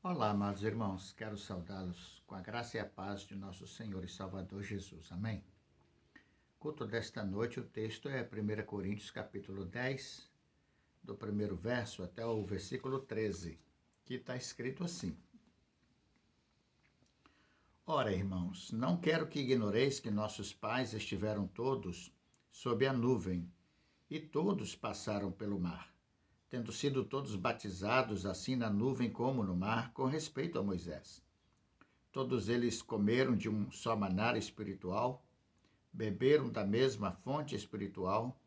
Olá, amados irmãos, quero saudá-los com a graça e a paz de nosso Senhor e Salvador Jesus. Amém? Culto desta noite, o texto é 1 Coríntios capítulo 10, do primeiro verso até o versículo 13, que está escrito assim. Ora, irmãos, não quero que ignoreis que nossos pais estiveram todos sob a nuvem, e todos passaram pelo mar, tendo sido todos batizados assim na nuvem como no mar, com respeito a Moisés. Todos eles comeram de um só manar espiritual, beberam da mesma fonte espiritual,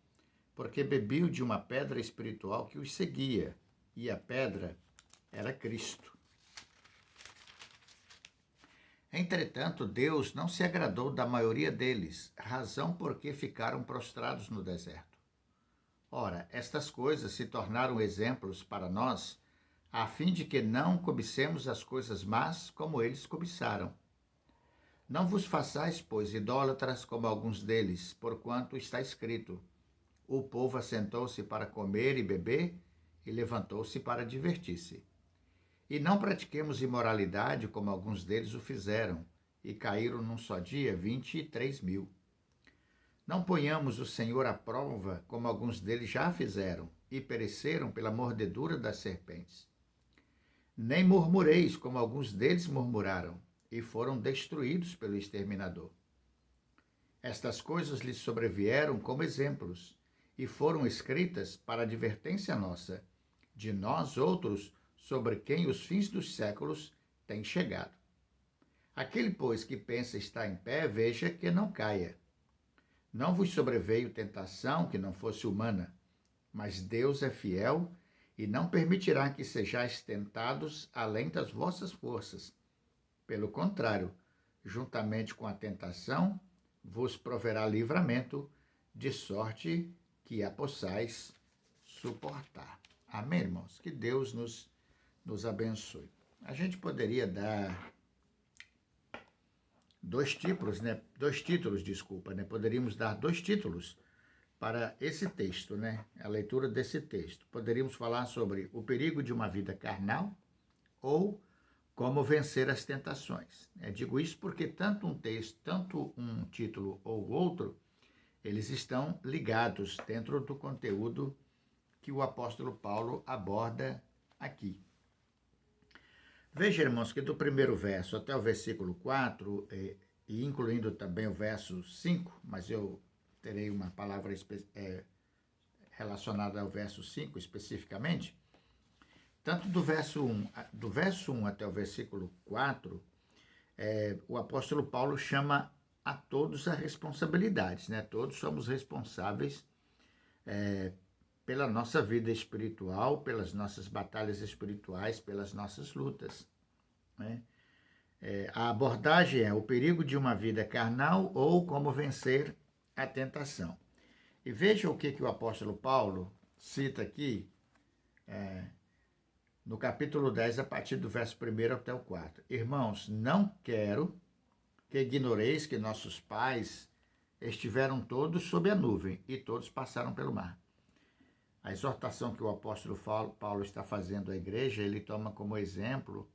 porque bebiam de uma pedra espiritual que os seguia, e a pedra era Cristo. Entretanto, Deus não se agradou da maioria deles, razão porque ficaram prostrados no deserto. Ora, estas coisas se tornaram exemplos para nós, a fim de que não cobicemos as coisas más como eles cobiçaram. Não vos façais, pois, idólatras como alguns deles, porquanto está escrito: o povo assentou-se para comer e beber, e levantou-se para divertir-se. E não pratiquemos imoralidade como alguns deles o fizeram, e caíram num só dia 23.000. Não ponhamos o Senhor à prova como alguns deles já fizeram, e pereceram pela mordedura das serpentes. Nem murmureis como alguns deles murmuraram, e foram destruídos pelo exterminador. Estas coisas lhes sobrevieram como exemplos, e foram escritas para advertência nossa, de nós outros, sobre quem os fins dos séculos têm chegado. Aquele, pois, que pensa estar em pé, veja que não caia. Não vos sobreveio tentação que não fosse humana, mas Deus é fiel e não permitirá que sejais tentados além das vossas forças. Pelo contrário, juntamente com a tentação, vos proverá livramento, de sorte que a possais suportar. Amém, irmãos? Que Deus nos abençoe. A gente poderia dar dois títulos, né? Poderíamos dar dois títulos para esse texto, né? A leitura desse texto. Poderíamos falar sobre o perigo de uma vida carnal ou como vencer as tentações. Digo isso porque tanto um texto, tanto um título ou outro, eles estão ligados dentro do conteúdo que o apóstolo Paulo aborda aqui. Veja, irmãos, que do primeiro verso até o versículo 4, e incluindo também o verso 5, mas eu terei uma palavra relacionada ao verso 5 especificamente, tanto do verso 1 até o versículo 4, o apóstolo Paulo chama a todos a responsabilidades, né? Todos somos responsáveis pela nossa vida espiritual, pelas nossas batalhas espirituais, pelas nossas lutas, né? A abordagem é o perigo de uma vida carnal ou como vencer a tentação. E veja o que o apóstolo Paulo cita aqui, no capítulo 10, a partir do verso 1 até o 4. Irmãos, não quero que ignoreis que nossos pais estiveram todos sob a nuvem e todos passaram pelo mar. A exortação que o apóstolo Paulo está fazendo à igreja, ele toma como exemplo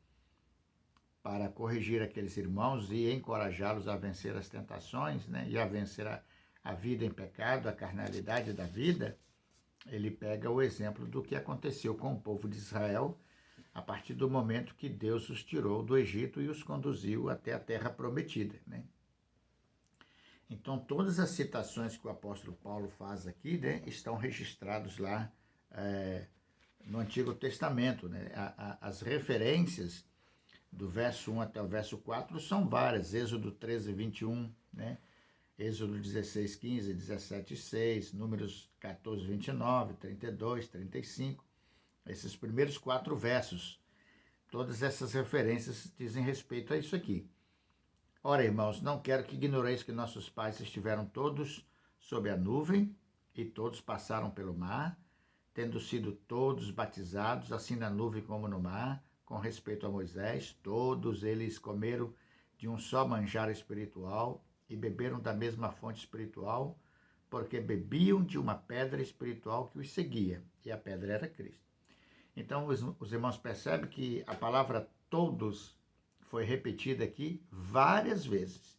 para corrigir aqueles irmãos e encorajá-los a vencer as tentações, né? E a vencer a vida em pecado, a carnalidade da vida. Ele pega o exemplo do que aconteceu com o povo de Israel a partir do momento que Deus os tirou do Egito e os conduziu até a terra prometida, né? Então, todas as citações que o apóstolo Paulo faz aqui, né, estão registrados lá no Antigo Testamento, né? As referências do verso 1 até o verso 4 são várias. Êxodo 13, 21, né? Êxodo 16, 15, 17, 6, Números 14, 29, 32, 35. Esses primeiros 4 versos, todas essas referências dizem respeito a isso aqui. Ora, irmãos, não quero que ignoreis que nossos pais estiveram todos sob a nuvem e todos passaram pelo mar, tendo sido todos batizados, assim na nuvem como no mar, com respeito a Moisés. Todos eles comeram de um só manjar espiritual e beberam da mesma fonte espiritual, porque bebiam de uma pedra espiritual que os seguia, e a pedra era Cristo. Então, os irmãos percebem que a palavra todos foi repetida aqui várias vezes,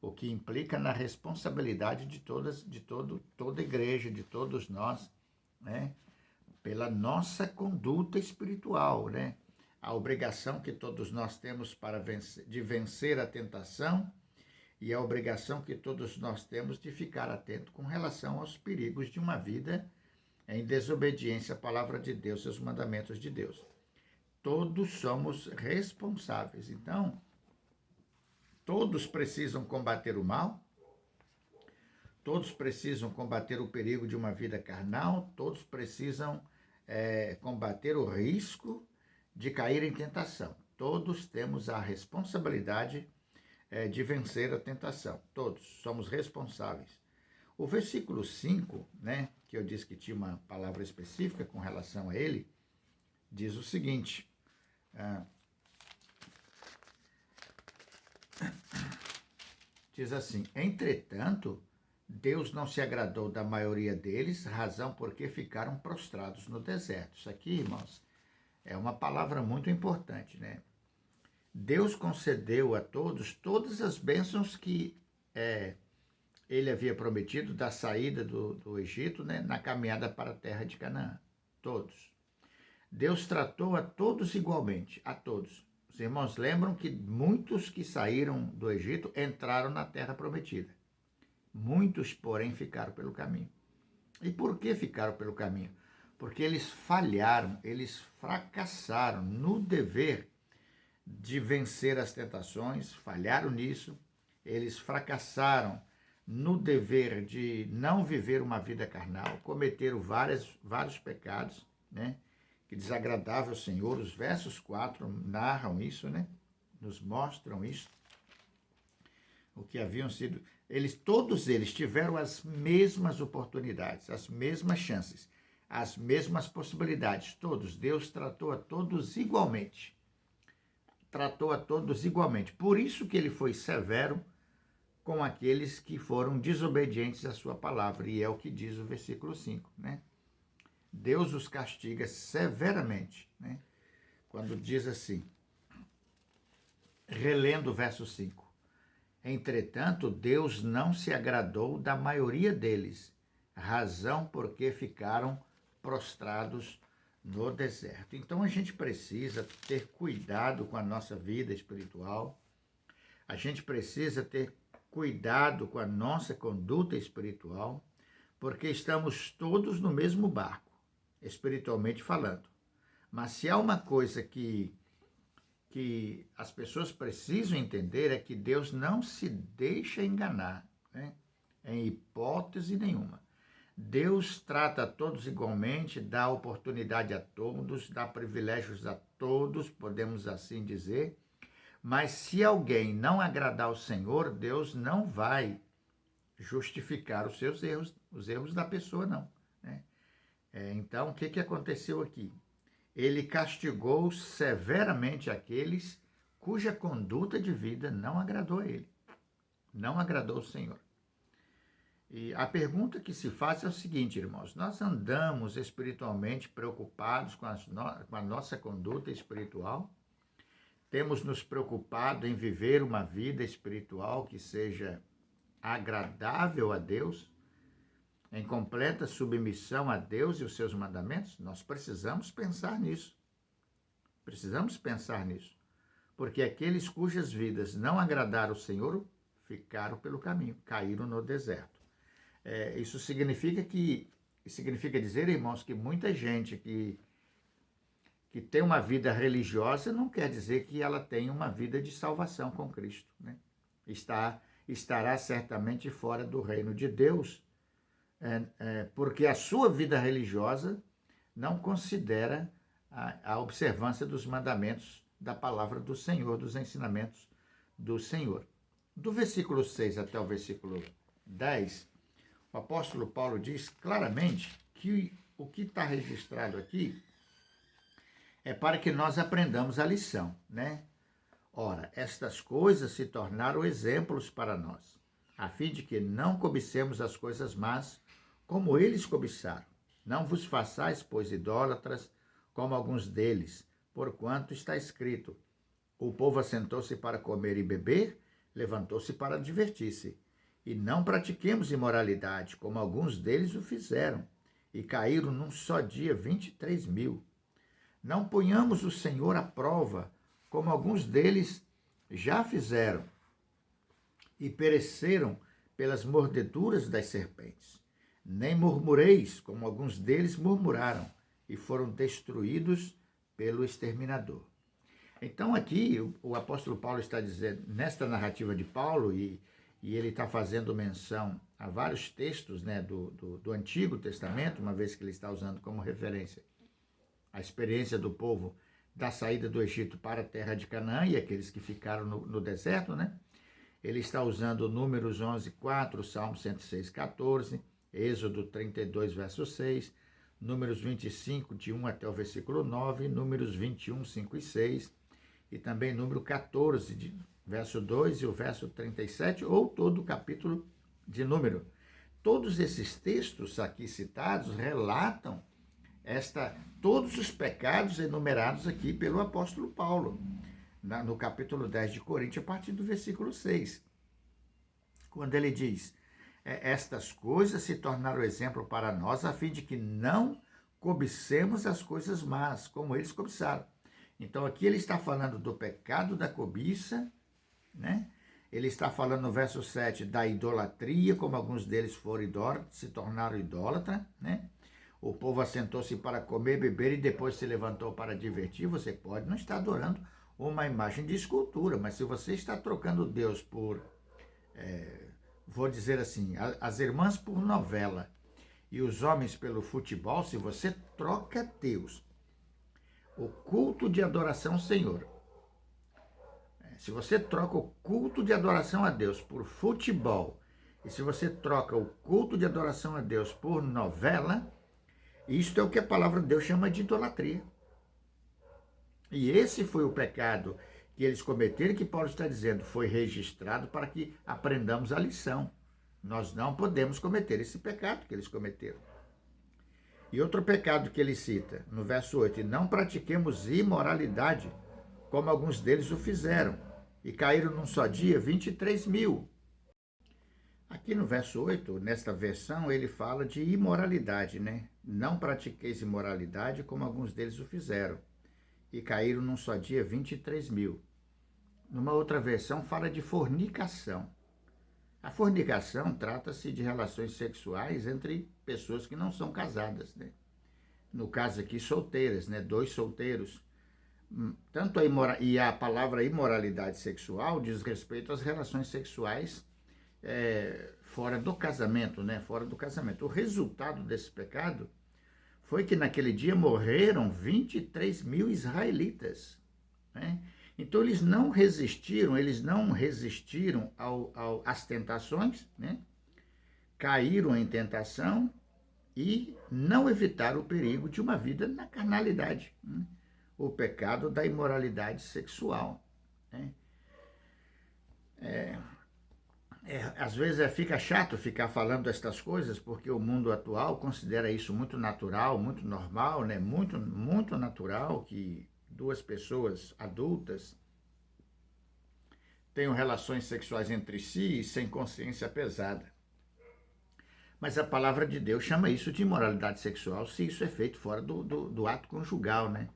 o que implica na responsabilidade de toda a igreja, de todos nós, né? Pela nossa conduta espiritual, né? A obrigação que todos nós temos de vencer a tentação e a obrigação que todos nós temos de ficar atento com relação aos perigos de uma vida em desobediência à palavra de Deus e aos mandamentos de Deus. Todos somos responsáveis. Então, todos precisam combater o mal, todos precisam combater o perigo de uma vida carnal, todos precisam combater o risco de cair em tentação. Todos temos a responsabilidade de vencer a tentação. Todos somos responsáveis. O versículo 5, né, que eu disse que tinha uma palavra específica com relação a ele, diz o seguinte: diz assim: entretanto, Deus não se agradou da maioria deles, razão porque ficaram prostrados no deserto. Isso aqui, irmãos, é uma palavra muito importante, né? Deus concedeu a todos todas as bênçãos que ele havia prometido da saída do Egito, né, na caminhada para a terra de Canaã. Todos. Deus tratou a todos igualmente, a todos. Os irmãos lembram que muitos que saíram do Egito entraram na terra prometida. Muitos, porém, ficaram pelo caminho. E por que ficaram pelo caminho? Porque eles falharam, eles fracassaram no dever de vencer as tentações, falharam nisso, eles fracassaram no dever de não viver uma vida carnal, cometeram vários pecados, né, que desagradavam ao Senhor. Os versos 4 narram isso, né, nos mostram isso, o que haviam sido. Todos eles tiveram as mesmas oportunidades, as mesmas chances, as mesmas possibilidades, todos. Deus tratou a todos igualmente. Tratou a todos igualmente. Por isso que ele foi severo com aqueles que foram desobedientes à sua palavra, e é o que diz o versículo 5, né? Deus os castiga severamente, né? Quando diz assim, relendo o verso 5, entretanto, Deus não se agradou da maioria deles, razão porque ficaram prostrados no deserto. Então, a gente precisa ter cuidado com a nossa vida espiritual, a gente precisa ter cuidado com a nossa conduta espiritual, porque estamos todos no mesmo barco, espiritualmente falando. Mas se há uma coisa que as pessoas precisam entender é que Deus não se deixa enganar, né? Em hipótese nenhuma. Deus trata a todos igualmente, dá oportunidade a todos, dá privilégios a todos, podemos assim dizer. Mas se alguém não agradar ao Senhor, Deus não vai justificar os seus erros, os erros da pessoa, não, né? Então, o que aconteceu aqui? Ele castigou severamente aqueles cuja conduta de vida não agradou a ele, não agradou o Senhor. E a pergunta que se faz é o seguinte, irmãos: nós andamos espiritualmente preocupados com a nossa conduta espiritual? Temos nos preocupado em viver uma vida espiritual que seja agradável a Deus, em completa submissão a Deus e os seus mandamentos? Nós precisamos pensar nisso. Precisamos pensar nisso. Porque aqueles cujas vidas não agradaram o Senhor ficaram pelo caminho, caíram no deserto. Isso significa dizer, irmãos, que muita gente que tem uma vida religiosa não quer dizer que ela tem uma vida de salvação com Cristo, né? Estará certamente fora do reino de Deus, porque a sua vida religiosa não considera a observância dos mandamentos da palavra do Senhor, dos ensinamentos do Senhor. Do versículo 6 até o versículo 10, o apóstolo Paulo diz claramente que o que está registrado aqui é para que nós aprendamos a lição, né? Ora, estas coisas se tornaram exemplos para nós, a fim de que não cobicemos as coisas más, como eles cobiçaram. Não vos façais, pois, idólatras, como alguns deles, porquanto está escrito: o povo assentou-se para comer e beber, levantou-se para divertir-se. E não pratiquemos imoralidade, como alguns deles o fizeram, e caíram num só dia 23.000. Não ponhamos o Senhor à prova, como alguns deles já fizeram, e pereceram pelas mordeduras das serpentes. Nem murmureis, como alguns deles murmuraram, e foram destruídos pelo exterminador. Então aqui o apóstolo Paulo está dizendo, nesta narrativa de Paulo, e ele está fazendo menção a vários textos, né, do Antigo Testamento, uma vez que ele está usando como referência a experiência do povo da saída do Egito para a terra de Canaã e aqueles que ficaram no deserto, né? Ele está usando Números 11:4, Salmo 106:14, Êxodo 32, verso 6, Números 25, de 1 até o versículo 9, Números 21, 5 e 6, e também número 14, verso 2 e o verso 37, ou todo o capítulo de Número. Todos esses textos aqui citados relatam todos os pecados enumerados aqui pelo apóstolo Paulo, no capítulo 10 de Coríntios, a partir do versículo 6, quando ele diz: estas coisas se tornaram exemplo para nós, a fim de que não cobicemos as coisas más, como eles cobiçaram. Então aqui ele está falando do pecado da cobiça, né? Ele está falando no verso 7 da idolatria, como alguns deles foram idólatras, se tornaram idólatras, né? O povo assentou-se para comer, beber e depois se levantou para divertir. Você pode não estar adorando uma imagem de escultura, mas se você está trocando Deus por, vou dizer assim, as irmãs por novela e os homens pelo futebol, se você troca Deus, o culto de adoração ao Senhor, se você troca o culto de adoração a Deus por futebol, e se você troca o culto de adoração a Deus por novela, isto é o que a palavra de Deus chama de idolatria. E esse foi o pecado que eles cometeram, que Paulo está dizendo, foi registrado para que aprendamos a lição. Nós não podemos cometer esse pecado que eles cometeram. E outro pecado que ele cita, no verso 8, e não pratiquemos imoralidade, como alguns deles o fizeram, e caíram num só dia 23.000. Aqui no verso 8, nesta versão, ele fala de imoralidade, né? Não pratiqueis imoralidade, como alguns deles o fizeram, e caíram num só dia 23.000. Numa outra versão, fala de fornicação. A fornicação trata-se de relações sexuais entre pessoas que não são casadas, né? No caso aqui, solteiras, né? 2 solteiros. Tanto a palavra imoralidade sexual diz respeito às relações sexuais fora do casamento, né? Fora do casamento. O resultado desse pecado foi que naquele dia morreram 23.000 israelitas, né? Então eles não resistiram às tentações, né? Caíram em tentação e não evitaram o perigo de uma vida na carnalidade, né? O pecado da imoralidade sexual, né? Às vezes fica chato ficar falando estas coisas, porque o mundo atual considera isso muito natural, muito normal, né? Muito, muito natural que 2 pessoas adultas tenham relações sexuais entre si e sem consciência pesada. Mas a palavra de Deus chama isso de imoralidade sexual se isso é feito fora do ato conjugal, né?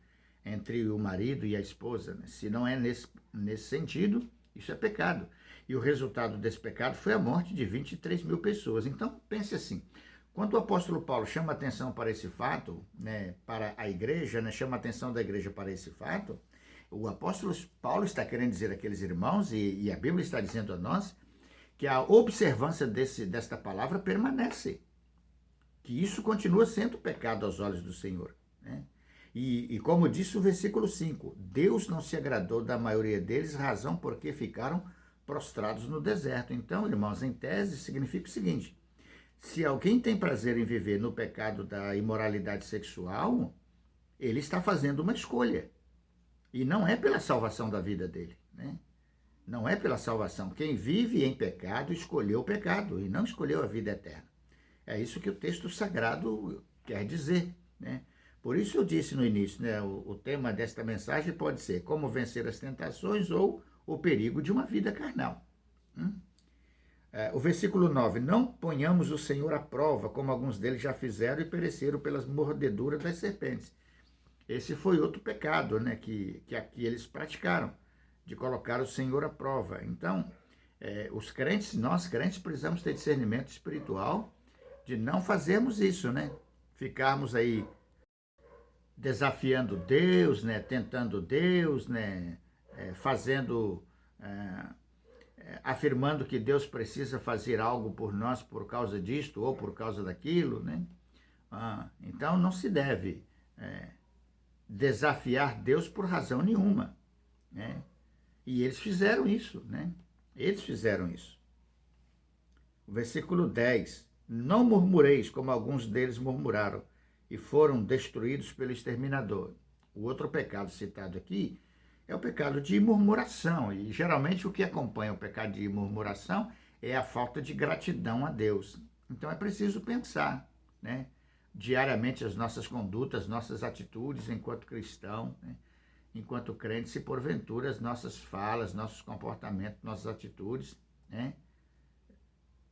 Entre o marido e a esposa, né? Se não é nesse sentido, isso é pecado. E o resultado desse pecado foi a morte de 23.000 pessoas. Então, pense assim, quando o apóstolo Paulo chama atenção para esse fato, né, para a igreja, né, chama a atenção da igreja para esse fato, o apóstolo Paulo está querendo dizer àqueles irmãos, e a Bíblia está dizendo a nós, que a observância desta palavra permanece, que isso continua sendo pecado aos olhos do Senhor, né? E como disse o versículo 5, Deus não se agradou da maioria deles, razão porque ficaram prostrados no deserto. Então, irmãos, em tese, significa o seguinte: se alguém tem prazer em viver no pecado da imoralidade sexual, ele está fazendo uma escolha. E não é pela salvação da vida dele, né? Não é pela salvação. Quem vive em pecado escolheu o pecado e não escolheu a vida eterna. É isso que o texto sagrado quer dizer, né? Por isso eu disse no início, né, o tema desta mensagem pode ser como vencer as tentações ou o perigo de uma vida carnal. O versículo 9, não ponhamos o Senhor à prova, como alguns deles já fizeram e pereceram pelas mordeduras das serpentes. Esse foi outro pecado, né, que aqui eles praticaram, de colocar o Senhor à prova. Então, os crentes, nós crentes, precisamos ter discernimento espiritual de não fazermos isso, né? Ficarmos aí desafiando Deus, né? Tentando Deus, né? Fazendo, afirmando que Deus precisa fazer algo por nós por causa disto ou por causa daquilo, né? Então, não se deve desafiar Deus por razão nenhuma, né? E eles fizeram isso, né? Eles fizeram isso. O versículo 10. Não murmureis, como alguns deles murmuraram, e foram destruídos pelo exterminador. O outro pecado citado aqui é o pecado de murmuração. E geralmente o que acompanha o pecado de murmuração é a falta de gratidão a Deus. Então é preciso pensar, né, diariamente as nossas condutas, nossas atitudes enquanto cristão, né, enquanto crente, se porventura as nossas falas, nossos comportamentos, nossas atitudes, né,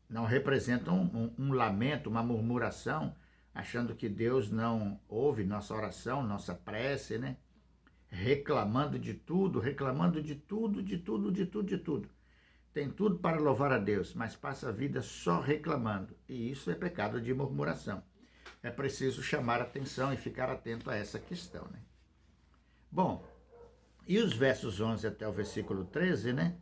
não representam um lamento, uma murmuração, achando que Deus não ouve nossa oração, nossa prece, né? Reclamando de tudo, de tudo. Tem tudo para louvar a Deus, mas passa a vida só reclamando. E isso é pecado de murmuração. É preciso chamar atenção e ficar atento a essa questão, né? Bom, e os versos 11 até o versículo 13, né?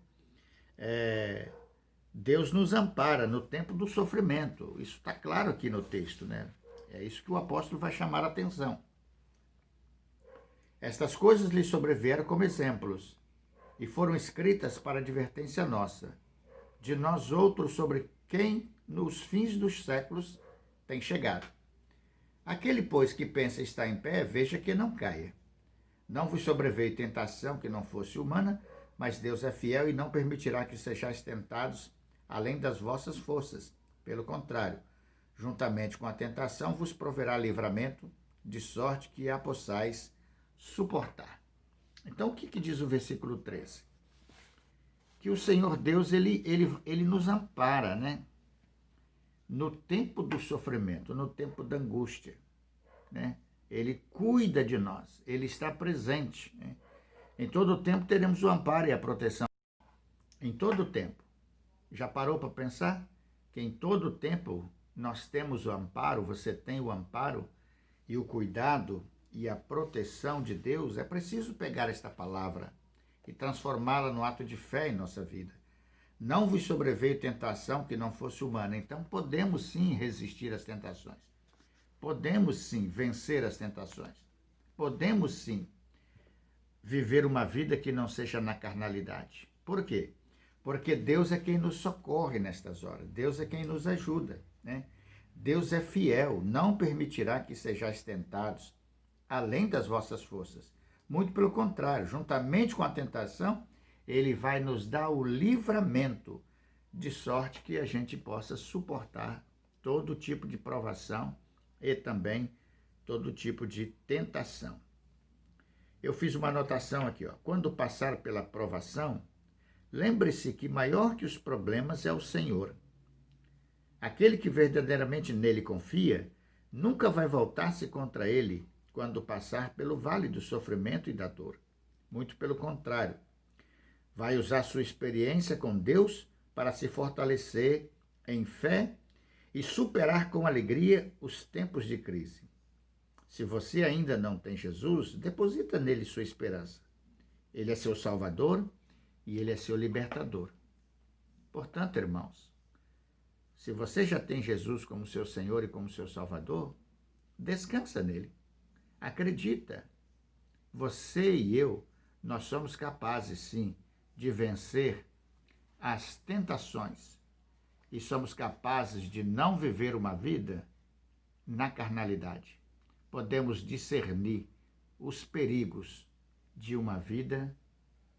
Deus nos ampara no tempo do sofrimento. Isso está claro aqui no texto, né? É isso que o apóstolo vai chamar a atenção. Estas coisas lhe sobrevieram como exemplos e foram escritas para advertência nossa, de nós outros sobre quem nos fins dos séculos tem chegado. Aquele, pois, que pensa estar em pé, veja que não caia. Não vos sobreveio tentação que não fosse humana, mas Deus é fiel e não permitirá que sejais tentados além das vossas forças. Pelo contrário, juntamente com a tentação, vos proverá livramento, de sorte que a possais suportar. Então, o que diz o versículo 13? Que o Senhor Deus, ele nos ampara, né? No tempo do sofrimento, no tempo da angústia, né? Ele cuida de nós, ele está presente, né? Em todo o tempo teremos o amparo e a proteção. Em todo o tempo. Já parou para pensar que em todo o tempo nós temos o amparo, você tem o amparo e o cuidado e a proteção de Deus? É preciso pegar esta palavra e transformá-la no ato de fé em nossa vida. Não vos sobreveio tentação que não fosse humana. Então podemos sim resistir às tentações. Podemos sim vencer as tentações. Podemos sim viver uma vida que não seja na carnalidade. Por quê? Porque Deus é quem nos socorre nestas horas. Deus é quem nos ajuda, né? Deus é fiel, não permitirá que sejais tentados além das vossas forças. Muito pelo contrário, juntamente com a tentação, ele vai nos dar o livramento, de sorte que a gente possa suportar todo tipo de provação e também todo tipo de tentação. Eu fiz uma anotação aqui, ó. Quando passar pela provação, lembre-se que maior que os problemas é o Senhor. Aquele que verdadeiramente nele confia, nunca vai voltar-se contra ele quando passar pelo vale do sofrimento e da dor. Muito pelo contrário, vai usar sua experiência com Deus para se fortalecer em fé e superar com alegria os tempos de crise. Se você ainda não tem Jesus, deposita nele sua esperança. Ele é seu Salvador e ele é seu libertador. Portanto, irmãos, se você já tem Jesus como seu Senhor e como seu Salvador, descansa nele. Acredita. Você e eu, nós somos capazes, sim, de vencer as tentações e somos capazes de não viver uma vida na carnalidade. Podemos discernir os perigos de uma vida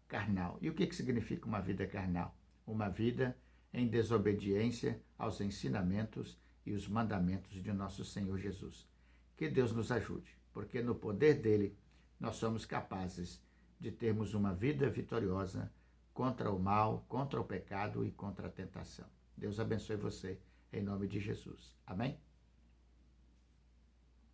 carnal. E o que significa uma vida carnal? Uma vida em desobediência aos ensinamentos e os mandamentos de nosso Senhor Jesus. Que Deus nos ajude. porque no poder dele nós somos capazes de termos uma vida vitoriosa contra o mal, contra o pecado e contra a tentação. Deus abençoe você, em nome de Jesus. Amém?